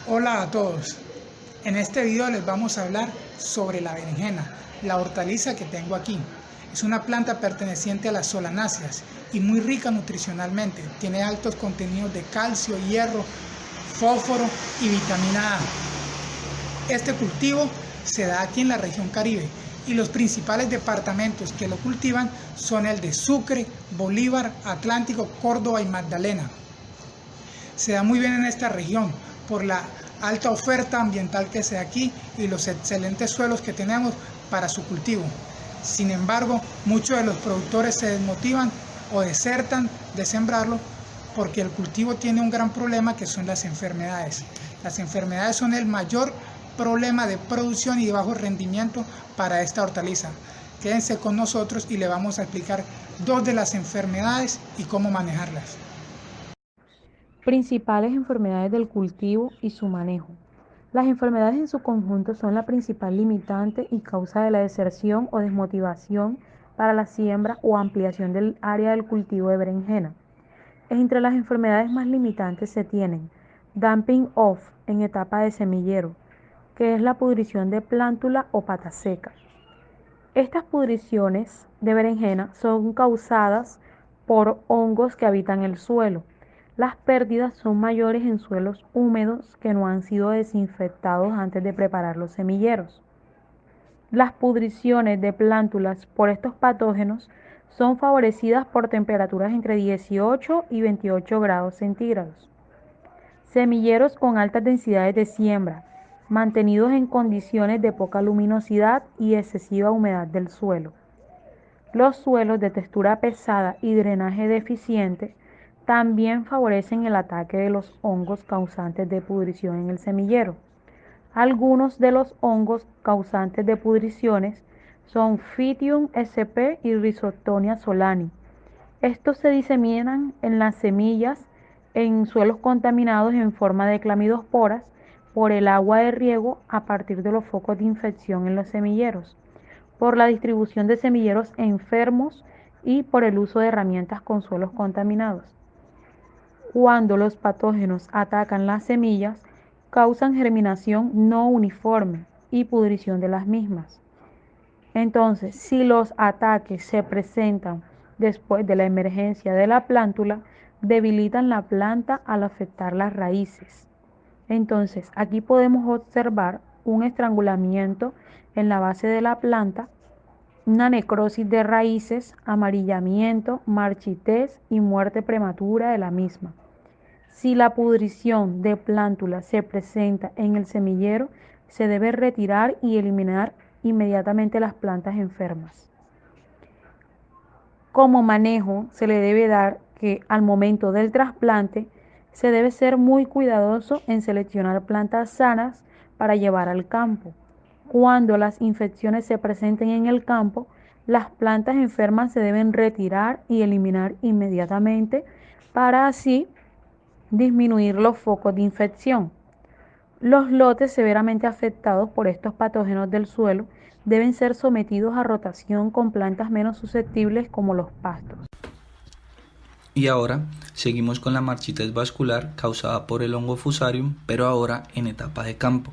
Hola a todos, en este video les vamos a hablar sobre la berenjena, la hortaliza que tengo aquí. Es una planta perteneciente a las solanáceas y muy rica nutricionalmente. Tiene altos contenidos de calcio, hierro, fósforo y vitamina A. Este cultivo se da aquí en la región Caribe y los principales departamentos que lo cultivan son el de Sucre, Bolívar, Atlántico, Córdoba y Magdalena. Se da muy bien en esta región por la alta oferta ambiental que se da aquí y los excelentes suelos que tenemos para su cultivo. Sin embargo, muchos de los productores se desmotivan o desertan de sembrarlo porque el cultivo tiene un gran problema que son las enfermedades. Las enfermedades son el mayor problema de producción y de bajo rendimiento para esta hortaliza. Quédense con nosotros y le vamos a explicar dos de las enfermedades y cómo manejarlas. Principales enfermedades del cultivo y su manejo. Las enfermedades en su conjunto son la principal limitante y causa de la deserción o desmotivación para la siembra o ampliación del área del cultivo de berenjena. Entre las enfermedades más limitantes se tienen dumping off en etapa de semillero, que es la pudrición de plántula o pata seca. Estas pudriciones de berenjena son causadas por hongos que habitan el suelo. Las pérdidas son mayores en suelos húmedos que no han sido desinfectados antes de preparar los semilleros. Las pudriciones de plántulas por estos patógenos son favorecidas por temperaturas entre 18 y 28 grados centígrados. Semilleros con altas densidades de siembra, mantenidos en condiciones de poca luminosidad y excesiva humedad del suelo. Los suelos de textura pesada y drenaje deficiente también favorecen el ataque de los hongos causantes de pudrición en el semillero. Algunos de los hongos causantes de pudriciones son Phytium sp y Rhizoctonia solani. Estos se diseminan en las semillas en suelos contaminados en forma de clamidosporas por el agua de riego a partir de los focos de infección en los semilleros, por la distribución de semilleros enfermos y por el uso de herramientas con suelos contaminados. Cuando los patógenos atacan las semillas, causan germinación no uniforme y pudrición de las mismas. Entonces, si los ataques se presentan después de la emergencia de la plántula, debilitan la planta al afectar las raíces. Entonces, aquí podemos observar un estrangulamiento en la base de la planta, una necrosis de raíces, amarillamiento, marchitez y muerte prematura de la misma. Si la pudrición de plántula se presenta en el semillero, se debe retirar y eliminar inmediatamente las plantas enfermas. Como manejo se le debe dar que al momento del trasplante se debe ser muy cuidadoso en seleccionar plantas sanas para llevar al campo. Cuando las infecciones se presenten en el campo, las plantas enfermas se deben retirar y eliminar inmediatamente para así disminuir los focos de infección. Los lotes severamente afectados por estos patógenos del suelo deben ser sometidos a rotación con plantas menos susceptibles como los pastos. Y ahora seguimos con la marchitez vascular causada por el hongo Fusarium, pero ahora en etapa de campo.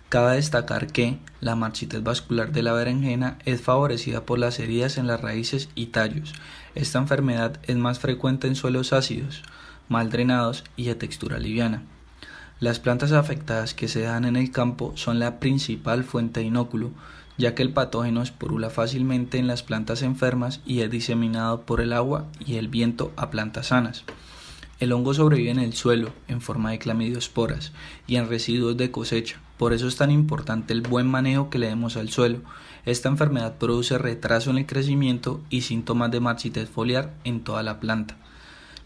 Cabe destacar que la marchitez vascular de la berenjena es favorecida por las heridas en las raíces y tallos. Esta enfermedad es más frecuente en suelos ácidos, mal drenados y de textura liviana. Las plantas afectadas que se dan en el campo son la principal fuente de inóculo, ya que el patógeno esporula fácilmente en las plantas enfermas y es diseminado por el agua y el viento a plantas sanas. El hongo sobrevive en el suelo en forma de clamidiosporas y en residuos de cosecha, por eso es tan importante el buen manejo que le demos al suelo. Esta enfermedad produce retraso en el crecimiento y síntomas de marchitez foliar en toda la planta.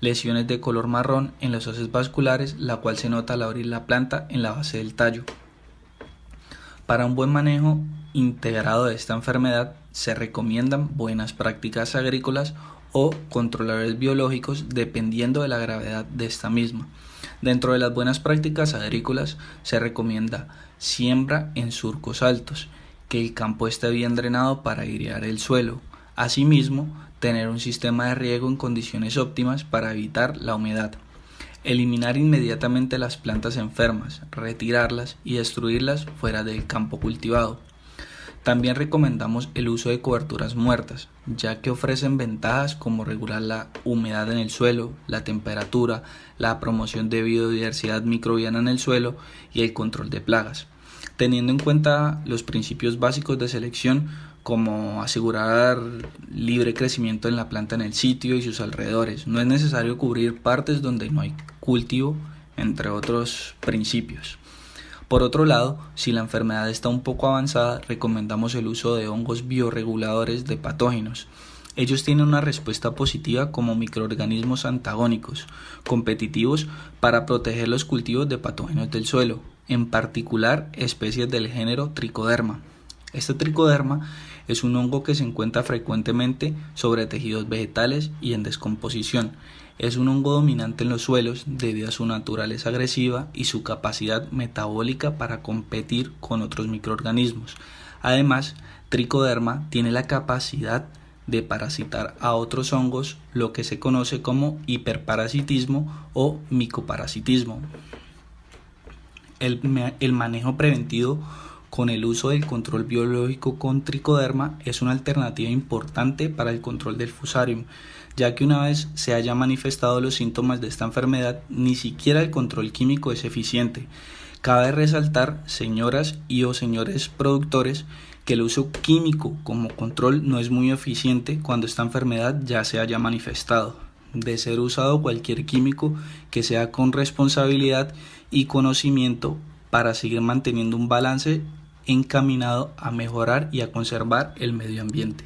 Lesiones de color marrón en los haces vasculares, la cual se nota al abrir la planta en la base del tallo. Para un buen manejo integrado de esta enfermedad se recomiendan buenas prácticas agrícolas o controladores biológicos dependiendo de la gravedad de esta misma. Dentro de las buenas prácticas agrícolas se recomienda siembra en surcos altos, que el campo esté bien drenado para airear el suelo. Asimismo, tener un sistema de riego en condiciones óptimas para evitar la humedad. Eliminar inmediatamente las plantas enfermas, retirarlas y destruirlas fuera del campo cultivado. También recomendamos el uso de coberturas muertas, ya que ofrecen ventajas como regular la humedad en el suelo, la temperatura, la promoción de biodiversidad microbiana en el suelo y el control de plagas, teniendo en cuenta los principios básicos de selección como asegurar libre crecimiento en la planta en el sitio y sus alrededores. No es necesario cubrir partes donde no hay cultivo, entre otros principios. Por otro lado, si la enfermedad está un poco avanzada, recomendamos el uso de hongos bioreguladores de patógenos. Ellos tienen una respuesta positiva como microorganismos antagónicos, competitivos para proteger los cultivos de patógenos del suelo, en particular especies del género Trichoderma. Este tricoderma es un hongo que se encuentra frecuentemente sobre tejidos vegetales y en descomposición. Es un hongo dominante en los suelos debido a su naturaleza agresiva y su capacidad metabólica para competir con otros microorganismos. Además, Trichoderma tiene la capacidad de parasitar a otros hongos, lo que se conoce como hiperparasitismo o micoparasitismo. El manejo preventivo con el uso del control biológico con Trichoderma es una alternativa importante para el control del Fusarium, ya que una vez se hayan manifestado los síntomas de esta enfermedad, ni siquiera el control químico es eficiente. Cabe resaltar, señoras y o señores productores, que el uso químico como control no es muy eficiente cuando esta enfermedad ya se haya manifestado. De ser usado cualquier químico que sea con responsabilidad y conocimiento para seguir manteniendo un balance encaminado a mejorar y a conservar el medio ambiente.